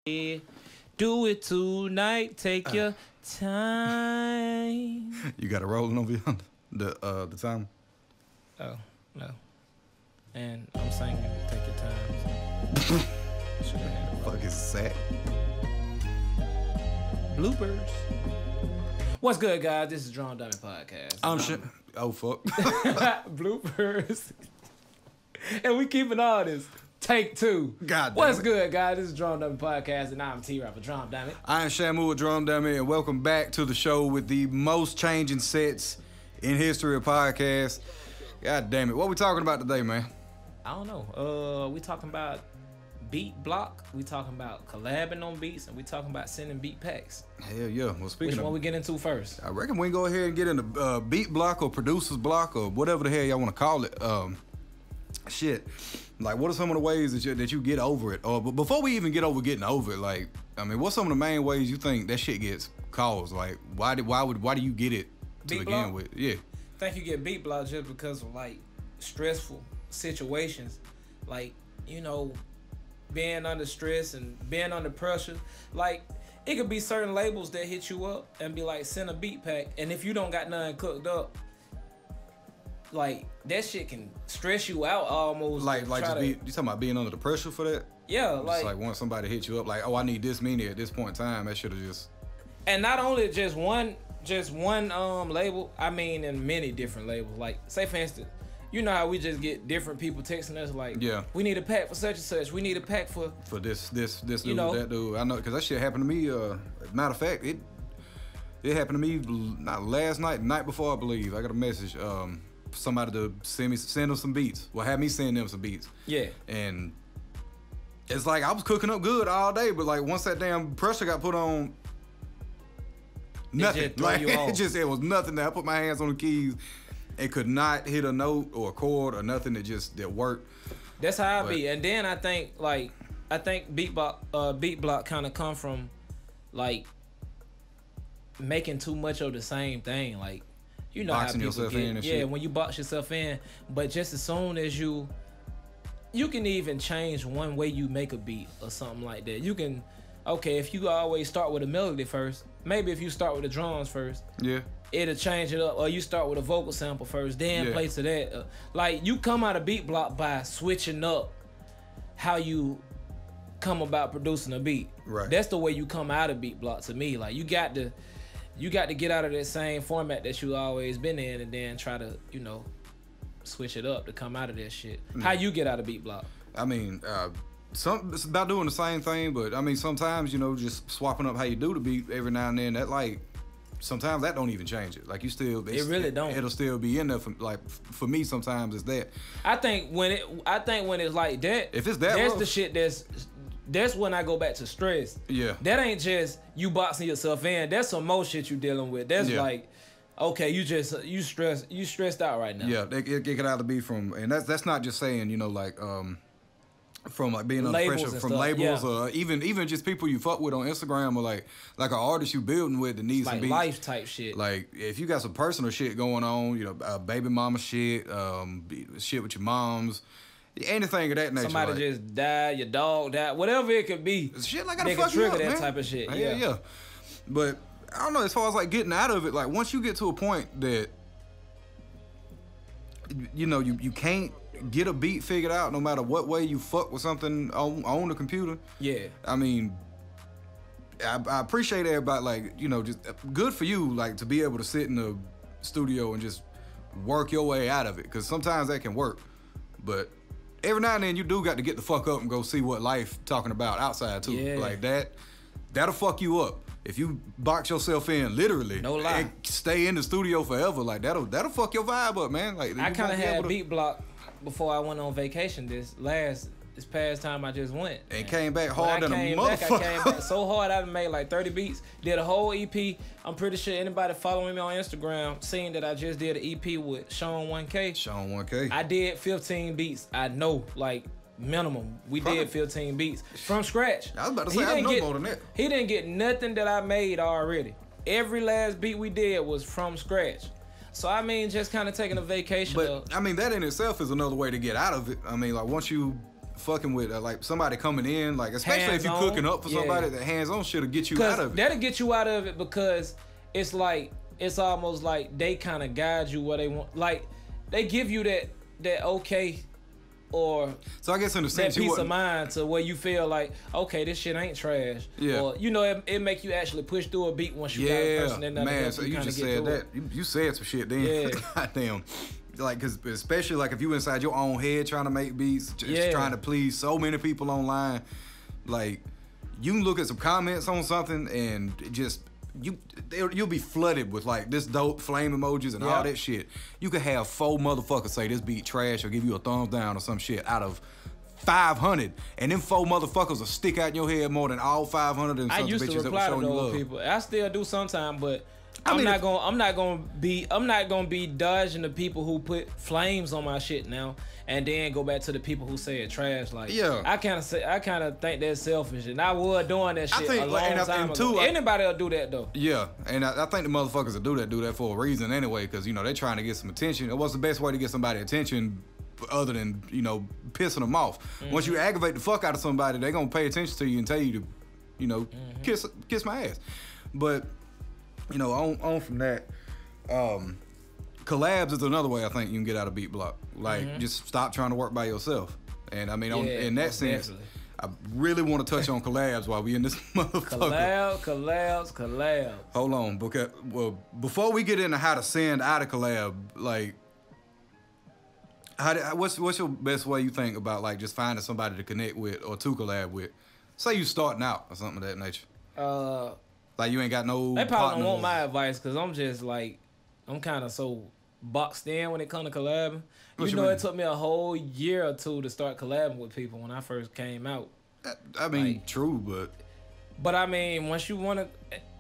Do it tonight. Take your time. You got it rolling over here, the time. Oh no. And I'm singing "Take Your Time." So. Fuck is sad. Bloopers. What's good, guys? This is Drumdummie podcast. I'm shit. Oh fuck. Bloopers. And we keeping all this. Take two. God damn. What's good, guys? This is Drumdummie podcast, and I'm T-Rapper Drumdummie. I am Shamu with Drumdummie, and welcome back to the show with the most changing sets in history of podcasts. God damn it. What we talking about today, man? I don't know. We talking about beat block. We talking about collabing on beats, and we talking about sending beat packs. Hell yeah. Well, speaking Which of, one we get into first? I reckon we can go ahead and get into beat block or producer's block or whatever the hell y'all want to call it. Shit. Like, what are some of the ways that you get over it? But before we even get over getting over it, like, I mean, what's some of the main ways you think that shit gets caused? Like, why do you get it to beat begin block? with? Yeah. I think you get beat block just because of like stressful situations, like, you know, being under stress and being under pressure. Like, it could be certain labels that hit you up and be like, send a beat pack, and if you don't got nothing cooked up, like, that shit can stress you out almost. Like you talking about being under the pressure for that? Yeah, just like once somebody hits you up, like, oh, I need this many at this point in time, that should have just. And not only just one label, I mean in many different labels. Like, say for instance, you know how we just get different people texting us like, yeah, we need a pack for such and such. We need a pack for this dude, you know? that dude. I know, because that shit happened to me. Matter of fact, it happened to me not last night, the night before, I believe. I got a message. Somebody to send them some beats. Well, have me send them some beats. Yeah. And it's like I was cooking up good all day, but like once that damn pressure got put on, nothing. It was nothing. That I put my hands on the keys and could not hit a note or a chord or nothing that worked. That's how I be. And then I think beat block kind of come from like making too much of the same thing. Like, you know, boxing how people yourself get, in and yeah, shit. when you box yourself in, but just as soon as you can even change one way you make a beat or something like that. You can, okay, if you always start with a melody first, maybe if you start with the drums first, yeah, it'll change it up. Or you start with a vocal sample first, then play to that. Like, you come out of beat block by switching up how you come about producing a beat. Right. That's the way you come out of beat block to me. Like, you got to get out of that same format that you always been in and then try to, you know, switch it up to come out of that shit. How you get out of beat block? I mean, it's about doing the same thing, but I mean, sometimes, you know, just swapping up how you do the beat every now and then, that, like, sometimes that don't even change it. Like, you still, it really don't. It'll still be in there. For me, sometimes it's that. I think when it's like that, if it's that, that's rough, the shit that's when I go back to stress. Yeah. That ain't just you boxing yourself in. That's some more shit you dealing with. That's like, okay, you stressed out right now. Yeah, it could either be from, and that's not just saying, you know, like, from like being under labels pressure from stuff, labels, or even just people you fuck with on Instagram, or like an artist you building with that needs like some beats. Life type shit. Like, if you got some personal shit going on, you know, baby mama shit, shit with your moms, anything of that nature. Somebody like, just died, your dog died, whatever it could be. Shit like they fuck can trigger you up, that man. type of shit. Yeah. But I don't know, as far as like getting out of it, like once you get to a point that, you know, you can't get a beat figured out no matter what way you fuck with something on the computer. Yeah. I mean, I appreciate everybody, like, you know, just good for you, like, to be able to sit in the studio and just work your way out of it, because sometimes that can work. But every now and then you do got to get the fuck up and go see what life talking about outside too. Yeah. Like that'll fuck you up. If you box yourself in literally, no lie, and stay in the studio forever, like that'll fuck your vibe up, man. Like, I kind of had beat block before I went on vacation this past time I just went. And came back hard than a motherfucker. I came back so hard, I made like 30 beats. Did a whole EP. I'm pretty sure anybody following me on Instagram seen that I just did an EP with Sean 1K. Sean 1K. I did 15 beats. I know, like, minimum. We did 15 beats from scratch. I was about to say, I know more than that. He didn't get nothing that I made already. Every last beat we did was from scratch. So, I mean, just kind of taking a vacation. But, I mean, that in itself is another way to get out of it. I mean, like, once you fucking with like somebody coming in, like especially if you're cooking up for somebody, that hands-on shit'll get you out of it. That'll get you out of it because it's like it's almost like they kind of guide you where they want. Like they give you that okay. Or so I guess in the sense that peace of mind to where you feel like, okay, this shit ain't trash. Yeah. Or you know, it make you actually push through a beat once you got a person in there. Man, so you just said that. You said some shit then. Yeah. Goddamn. Like, cause especially like if you inside your own head trying to make beats, just trying to please so many people online, like you can look at some comments on something and just you'll be flooded with like this dope flame emojis and all that shit. You could have 4 motherfuckers say this beat trash or give you a thumbs down or some shit out of 500, and them 4 motherfuckers will stick out in your head more than all 500 and some bitches that were showing you love. People. I still do sometimes, but I'm not gonna be dodging the people who put flames on my shit now, and then go back to the people who say it trash. Like, I kind of think that's selfish, and I was doing that shit a long time ago. Anybody will do that though. Yeah, and I think the motherfuckers that do that for a reason anyway, because you know they're trying to get some attention. What's the best way to get somebody attention other than pissing them off? Once you aggravate the fuck out of somebody, they're gonna pay attention to you and tell you to, kiss my ass. But on from that, collabs is another way I think you can get out of beat block. Like, just stop trying to work by yourself. And I mean, in that sense, I really want to touch on collabs while we in this motherfucker. Collabs. Hold on, because before we get into how to send out a collab, like, what's your best way you think about like just finding somebody to connect with or to collab with? Say you starting out or something of that nature. Like you ain't got no. They probably don't want my advice because I'm just like, I'm kind of so boxed in when it comes to collabing. You know, it took me a whole year or 2 to start collabing with people when I first came out. I mean, like, true, but I mean, once you want to,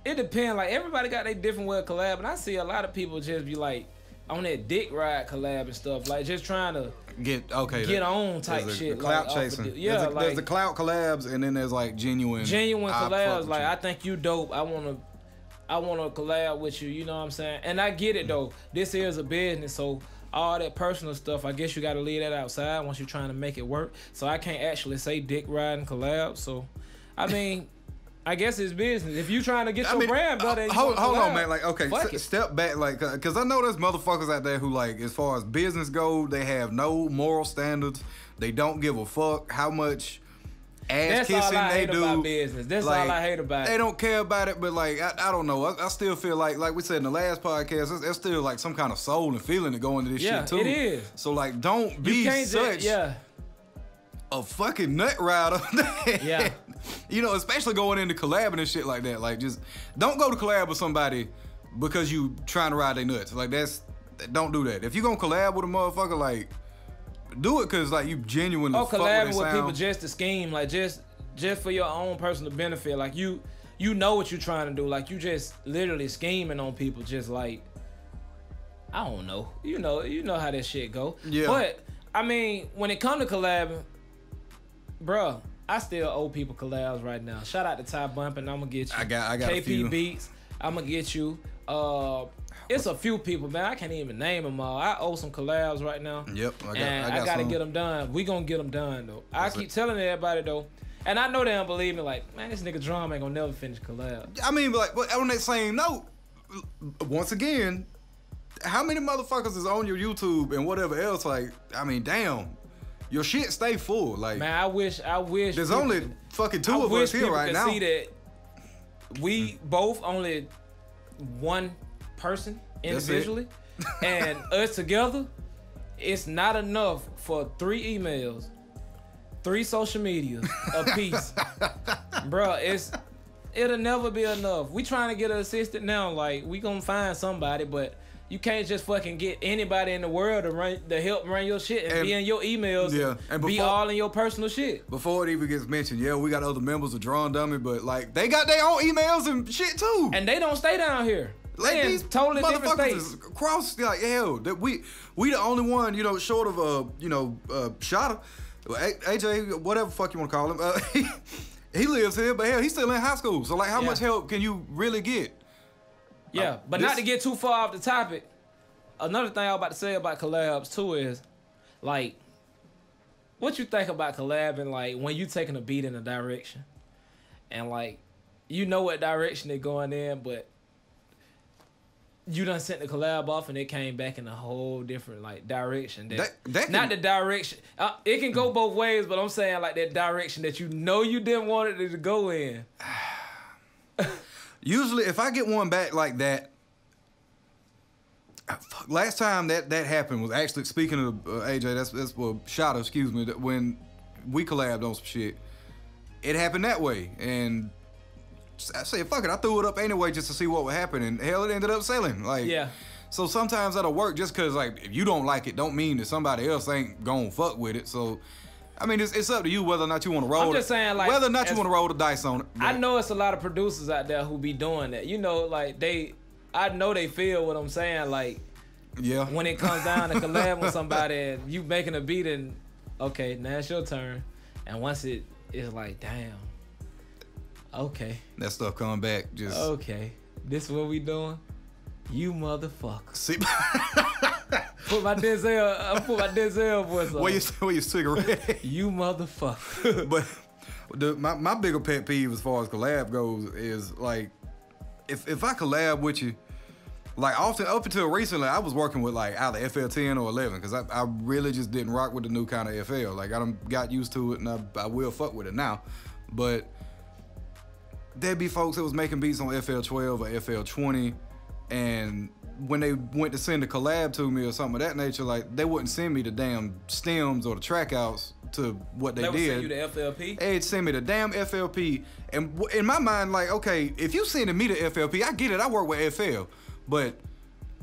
it depends. Like everybody got their different way of collabing. I see a lot of people just be like on that dick ride collab and stuff, like just trying to get on type shit, clout chasing. There's the clout collabs, and then there's like genuine collabs. Like I think you dope. I wanna collab with you. You know what I'm saying? And I get it though. This is a business, so all that personal stuff, I guess you got to leave that outside once you're trying to make it work. So I can't actually say dick riding collab. So I mean. I guess it's business. If you trying to get your brand better, hold on, man. Like, okay, step back, like, cause I know there's motherfuckers out there who, like, as far as business go, they have no moral standards. They don't give a fuck how much ass kissing they do. That's all I hate about business. That's like, all I hate about it. They don't care about it, but like, I don't know. I still feel like we said in the last podcast, there's still like some kind of soul and feeling to go into this shit too. Yeah, it is. So like, don't be such a fucking nut rider. Yeah. Especially going into collabing and shit like that. Like, just don't go to collab with somebody because you trying to ride their nuts. Like, don't do that. If you gonna collab with a motherfucker, like, do it because like you genuinely fuck collabing with people just to scheme, like just for your own personal benefit. Like you know what you're trying to do. Like you just literally scheming on people, just like I don't know. You know how that shit go. Yeah. But I mean, when it come to collabing, bruh, I still owe people collabs right now. Shout out to Ty Bumpin', I'm gonna get you. I got KP a few. Beats, I'm gonna get you. It's a few people, man. I can't even name them all. I owe some collabs right now. Yep, I gotta get them done. We gonna get them done though. I keep telling everybody though, and I know they don't believe me. Like, man, this nigga Drum ain't gonna never finish collab. I mean, like, but on that same note, once again, how many motherfuckers is on your YouTube and whatever else? Like, I mean, damn. Your shit stay full, like, man. I wish. There's only fucking 2 of us here right now. See that we both only one person individually, and us together, it's not enough for 3 emails, 3 social medias a piece, bro. It'll never be enough. We trying to get an assistant now. Like, we gonna find somebody, but. You can't just fucking get anybody in the world to help run your shit and be in your emails and be all in your personal shit. Before it even gets mentioned, we got other members of Drumdummie, but like they got their own emails and shit too. And they don't stay down here. Like these totally different states. Across, like, hell, that we the only one, short of Shotta, AJ, whatever fuck you want to call him. He lives here, but hell, he's still in high school. So like, how much help can you really get? Yeah, but not to get too far off the topic. Another thing I was about to say about collabs too is, like, what you think about collabing, like, when you taking a beat in a direction, and, like, you know what direction they're going in, but you done sent the collab off and it came back in a whole different, like, direction. That not the direction. It can go both ways, but I'm saying, like, that direction that you know you didn't want it to go in. Usually, if I get one back like that, last time that happened was actually, speaking of AJ, that's well, Shada, excuse me, that when we collabed on some shit, it happened that way, and I said, fuck it, I threw it up anyway just to see what would happen, and hell, it ended up selling. Like, yeah. So sometimes that'll work just because, like, if you don't like it, don't mean that somebody else ain't gonna fuck with it. So, I mean, it's up to you whether or not you want to roll. I'm just saying, like, whether or not you want to roll the dice on it. I know it's a lot of producers out there who be doing that. You know, like, I know they feel what I'm saying. Like, yeah, when it comes down to collab with somebody and you making a beat and, okay, now it's your turn. And once it's like, damn, okay. That stuff coming back just... Okay, this is what we doing? You motherfucker. See? Put my Denzel voice on. Where your cigarette? You motherfucker. But my bigger pet peeve as far as collab goes is, like, if I collab with you, like, often, up until recently, I was working with, like, either FL10 or 11, because I really just didn't rock with the new kind of FL. Like, I done got used to it, and I will fuck with it now. But there'd be folks that was making beats on FL12 or FL20, and when they went to send a collab to me or something of that nature, like, they wouldn't send me the damn stems or the track outs to what they did. They would send you the FLP? They'd send me the damn FLP. And in my mind, like, okay, if you sending me the FLP, I get it, I work with FL. But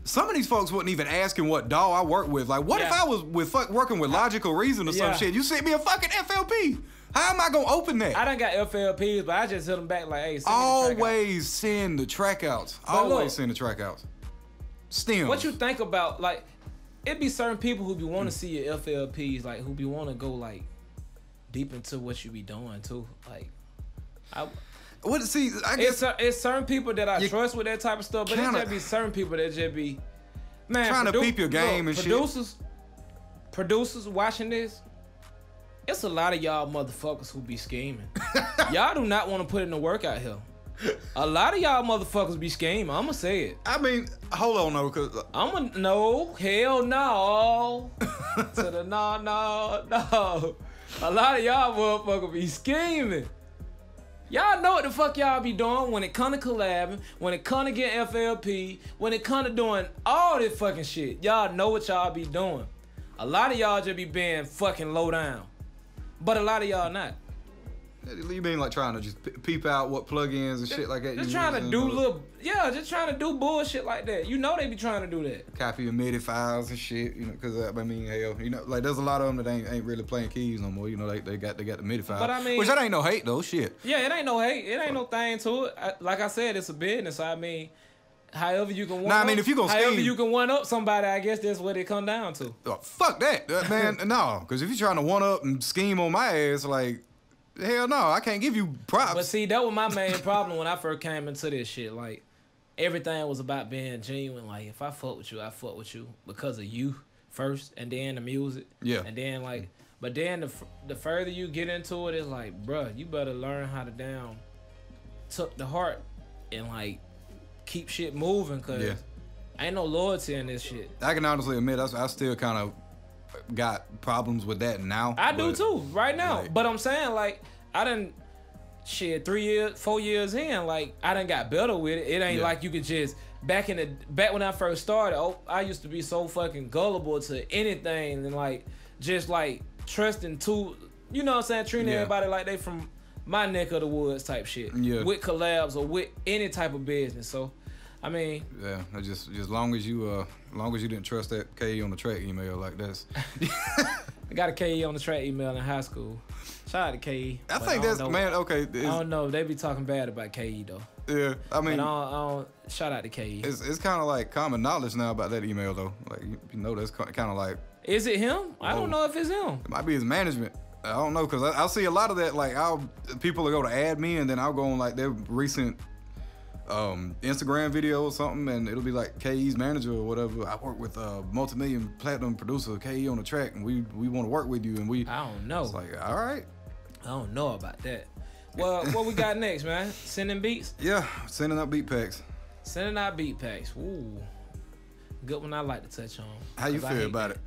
some of these folks wasn't even asking what DAW I work with. Like, what if I was working with Logical Reason or some shit? You sent me a fucking FLP. How am I gonna open that? I done got FLPs, but I just hit them back like, hey, always send the track outs. Always send the track outs. Stems. What you think about, like, it be certain people who be want to see your FLPs, like, who be want to go, like, deep into what you be doing too. Like, I guess it's certain people that I trust with that type of stuff, but it just be certain people that just be, man, trying to peep your game and producers watching this. It's a lot of y'all motherfuckers who be scheming. Y'all do not want to put in the work out here. A lot of y'all motherfuckers be scheming. I'ma say it. I mean, hold on though, cause no, hell no. To the no. A lot of y'all motherfuckers be scheming. Y'all know what the fuck y'all be doing when it come to collabing, when it come to getting FLP, when it come to doing all this fucking shit. Y'all know what y'all be doing. A lot of y'all just be being fucking low down. But a lot of y'all not. You mean like trying to just peep out what plugins and shit like that? Just trying to do just trying to do bullshit like that. You know they be trying to do that. Copy your MIDI files and shit, you know, because I mean, hell, you know, like there's a lot of them that ain't really playing keys no more. You know, they got the MIDI files. But I mean, which that ain't no hate though, shit. Yeah, it ain't no hate. It ain't no thing to it. Like I said, it's a business. I mean, however you can if you gonna however you can one up somebody, I guess that's what it come down to. Oh, fuck that, man. No, because if you trying to one up and scheme on my ass, like, hell no, I can't give you props. But see, that was my main problem when I first came into this shit. Like, everything was about being genuine. Like, if I fuck with you, I fuck with you because of you first, and then the music. Yeah. And then, like, but then the further you get into it, it's like, bruh, you better learn how to tuck the heart and, like, keep shit moving, cause ain't no loyalty in this shit. I can honestly admit, I still kind of got problems with that now. I do too, right now. Like, but I'm saying, like, I done 4 years in, like, I done got better with it. It ain't like you could just back when I first started. I used to be so fucking gullible to anything and, like, just, like, trusting to, you know what I'm saying, treating everybody like they from my neck of the woods type shit. Yeah. With collabs or with any type of business. So, I mean, yeah, just long as you didn't trust that KE on the track email like this. I got a KE on the track email in high school. Shout out to KE. I think that's man. Okay, I don't know. They be talking bad about KE though. Yeah, I mean, I don't shout out to KE. It's kind of like common knowledge now about that email though. Like, you know, that's kind of like. Is it him? I don't know if it's him. It might be his management. I don't know, cause I'll see a lot of that. Like, people will go to add me, and then I'll go on like their recent Instagram video or something, and it'll be like KE's manager or whatever. I work with a multi-million platinum producer, KE, on the track, and we want to work with you. And I don't know. It's like, all right. I don't know about that. Well, what we got next, man? Sending beats? Yeah, sending out beat packs. Sending out beat packs. Ooh, good one I like to touch on. How you feel about it?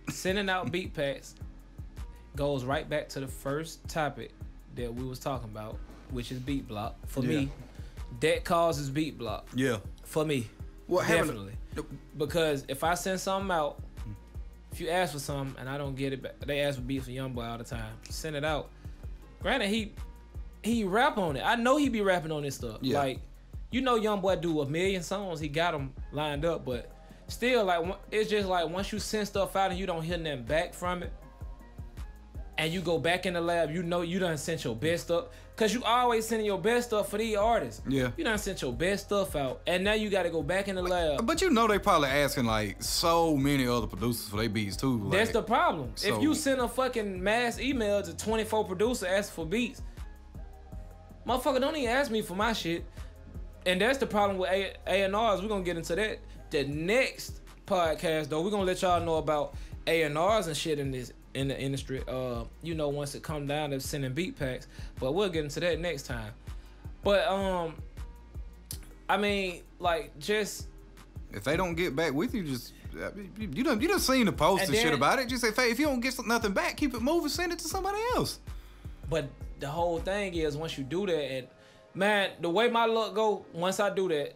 Sending out beat packs goes right back to the first topic that we was talking about, which is beat block. For me, that causes beat block. Yeah. For me. Well, definitely. Because if I send something out, if you ask for something and I don't get it back, they ask for beats for Youngboy all the time. Send it out. Granted, he rap on it. I know he be rapping on this stuff. Yeah. Like, you know Youngboy do 1 million songs. He got them lined up, but still, like, it's just like once you send stuff out and you don't hear nothing back from it, and you go back in the lab, you know you done sent your best stuff. Cause you always sending your best stuff for these artists. Yeah. You done sent your best stuff out, and now you got to go back in the lab. But you know they probably asking like so many other producers for their beats too. Like, that's the problem. So, if you send a fucking mass email to 24 producers asking for beats, motherfucker, don't even ask me for my shit. And that's the problem with A&Rs. We're gonna get into that. The next podcast though, we're gonna let y'all know about A&Rs and shit in the industry. You know, once it come down to sending beat packs. But we'll get into that next time. But I mean, like, just if they don't get back with you, just you done seen the post and shit about it. Just say, if you don't get nothing back, keep it moving, send it to somebody else. But the whole thing is, once you do that, and man, the way my luck go, once I do that,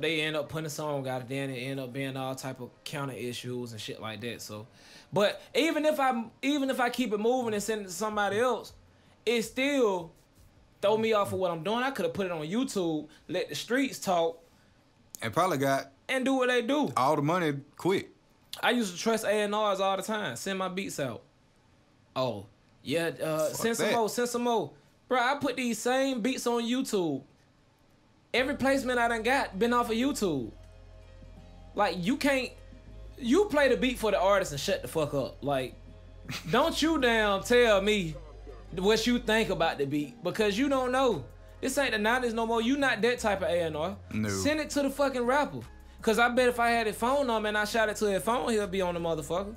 they end up putting a song out, then it end up being all type of counter issues and shit like that. So, but even if I keep it moving and send it to somebody else, it still throw me off of what I'm doing. I could have put it on YouTube, let the streets talk, and probably got and do what they do. All the money quick. I used to trust A&Rs all the time. Send my beats out. Oh yeah, send some more. Bro, I put these same beats on YouTube. Every placement I done got been off of YouTube. Like, you play the beat for the artist and shut the fuck up. Like, don't you damn tell me what you think about the beat, because you don't know. This ain't the 90s no more. You not that type of A&R. No. Send it to the fucking rapper. Because I bet if I had his phone number and I shot it to his phone, he'll be on the motherfucker.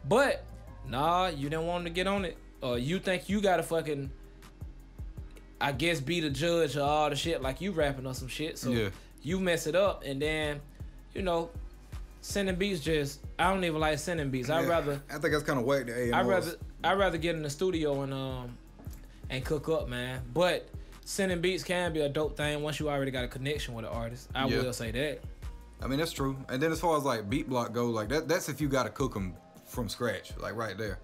But, nah, you didn't want him to get on it. Or you think you gotta fucking, I guess, be the judge of all the shit, like you rapping on some shit. So you mess it up, and then, you know, sending beats I don't even like sending beats. I think that's kind of whack to A&Rs. I'd rather get in the studio and cook up, man. But sending beats can be a dope thing once you already got a connection with an artist. I will say that. I mean, that's true. And then as far as like beat block go, like that's if you got to cook them from scratch, like right there.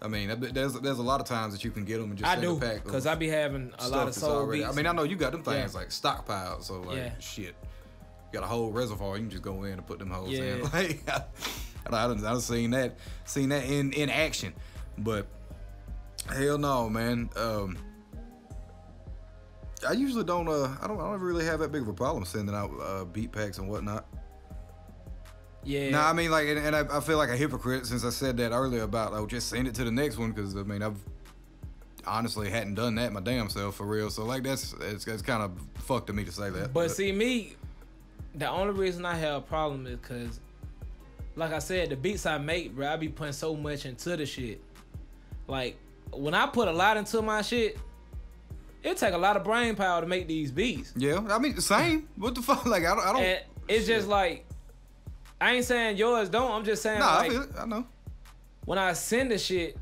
I mean, there's a lot of times that you can get them and just send a pack. Because I be having a lot of soul beats. I mean, I know you got them things like stockpiled, so like shit, you got a whole reservoir. You can just go in and put them hoes in. Like, I've seen that in action, but hell no, man. I usually don't. I don't really have that big of a problem sending out beat packs and whatnot. Yeah. Nah, I mean, like, and I feel like a hypocrite since I said that earlier about just send it to the next one, because I mean, I've honestly hadn't done that my damn self for real. So like it's kind of fucked to me to say that. But see, me, the only reason I have a problem is because, like I said, the beats I make, bro, I be putting so much into the shit. Like, when I put a lot into my shit, it take a lot of brain power to make these beats. Yeah, I mean, the same. What the fuck? Like, I don't. And it's just like, I ain't saying yours don't. I'm just saying, like, I feel it. I know. When I send the shit,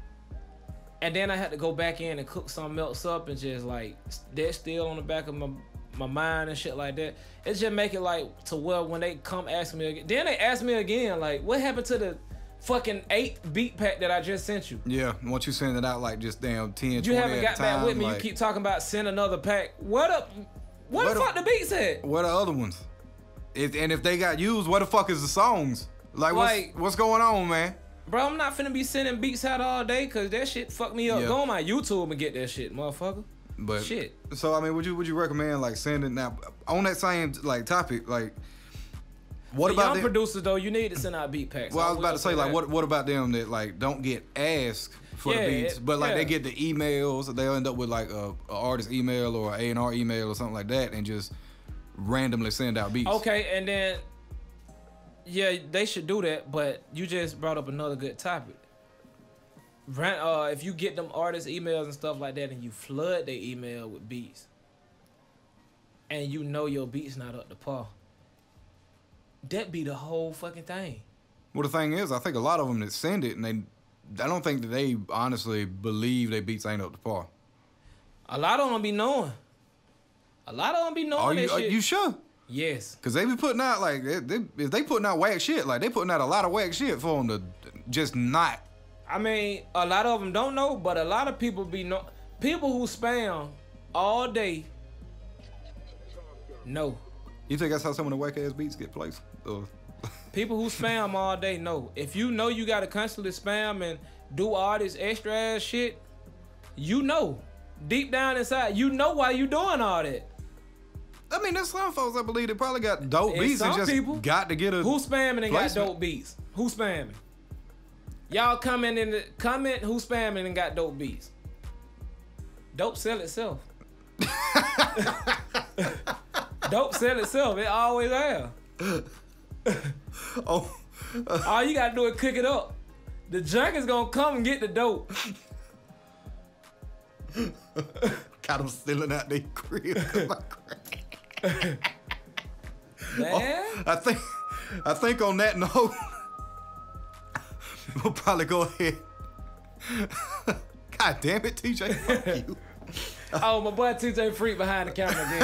and then I had to go back in and cook something else up, and just like that's still on the back of my mind and shit like that. It just make it like to where when they come ask me again, then they ask me again, like, what happened to the fucking 8 beat pack that I just sent you? Yeah, once you send it out like just damn 10, you 20 haven't got back with me. Like, you keep talking about send another pack. What the fuck the beats at? What are the other ones? If they got used, what the fuck is the songs? Like what's going on, man? Bro, I'm not finna be sending beats out all day, cause that shit fuck me up. Go on my YouTube and get that shit, motherfucker. But shit. So I mean, would you recommend like sending now on that same like topic, like what about young producers though? You need to send out beat packs. Well, I was about to say like what about them that like don't get asked for the beats, but like they get the emails, they'll end up with like a artist email or an A&R email or something like that, and just randomly send out beats. Okay, and then yeah, they should do that. But you just brought up another good topic. If you get them artists' emails and stuff like that, and you flood their email with beats, and you know your beat's not up to par, that be the whole fucking thing. Well, the thing is, I think a lot of them that send it, and I don't think that they honestly believe their beats ain't up to par. A lot of them be knowing. That shit. Are you sure? Yes. Because they be putting out, like, if they putting out whack shit, like, they putting out a lot of whack shit for them to just not. I mean, a lot of them don't know, but a lot of people people who spam all day know. You think that's how some of the whack-ass beats get placed? People who spam all day know. If you know you gotta constantly spam and do all this extra ass shit, you know. Deep down inside, you know why you doing all that. I mean, there's some folks I believe that probably got dope beats and just people, got to get a who spamming and placement. got dope beats. Who spamming? Y'all comment in the comment who spamming and got dope beats. Dope sell itself. Dope sell itself. It always have. All you gotta do is cook it up. The junk is gonna come and get the dope. Got them stealing out their crib. Man. I think on that note, we'll probably go ahead. God damn it, TJ, fuck you. Oh, my boy TJ Freak behind the camera again,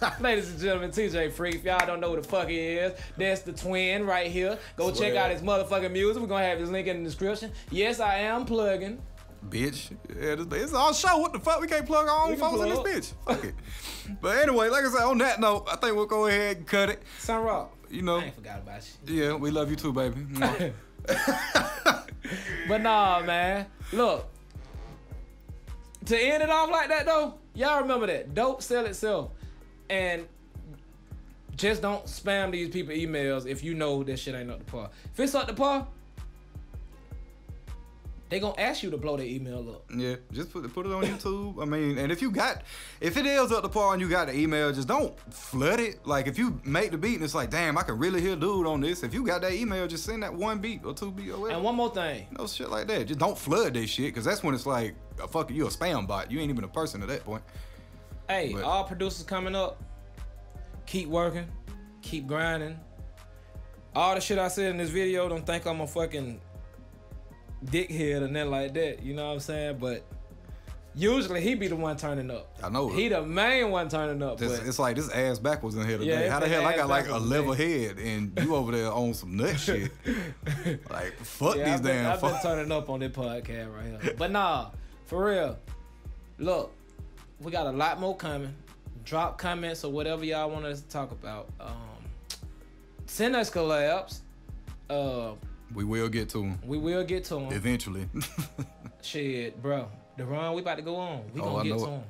right? Ladies and gentlemen, TJ Freak. If y'all don't know who the fuck he is, that's the twin right here. Go check out his motherfucking music. We're gonna have his link in the description. Yes, I am plugging. Bitch. Yeah, it's our show. What the fuck? We can't plug our own phones in this bitch. Fuck it. But anyway, like I said, on that note, I think we'll go ahead and cut it. Sun Rock. You know. I ain't forgot about you. Yeah, we love you too, baby. But nah, man. Look. To end it off like that, though, y'all remember that. Dope sell itself. And just don't spam these people emails if you know this shit ain't up to par. If it's up to par, they gonna ask you to blow their email up. Yeah, just put it on YouTube. I mean, and if it is up to par and you got the email, just don't flood it. Like, if you make the beat and it's like, damn, I can really hear dude on this. If you got that email, just send that one beat or two beat or whatever. And one more thing. No shit like that. Just don't flood this shit, because that's when it's like, you a spam bot. You ain't even a person at that point. Hey, all producers coming up, keep working, keep grinding. All the shit I said in this video, don't think I'm a fucking dickhead or nothing like that, you know what I'm saying? But usually he be the one turning up. I know. He the main one turning up. It's like this ass backwards in here today. How the hell I got like a level head and you over there on some nut shit? Like, fuck these damn I've been turning up on this podcast right here. But nah, for real. Look, we got a lot more coming. Drop comments or whatever y'all want us to talk about. Send us collabs. We will get to them. We will get to them. Eventually. Shit, bro. The run we about to go on. We gonna get to them.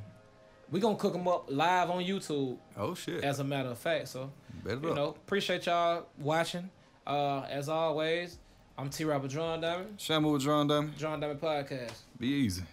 We gonna cook them up live on YouTube. Oh, shit. As a matter of fact. So, you know, appreciate y'all watching. As always, I'm T-Rapper Drumdummie. Shamu with Drumdummie. Drumdummie Podcast. Be easy.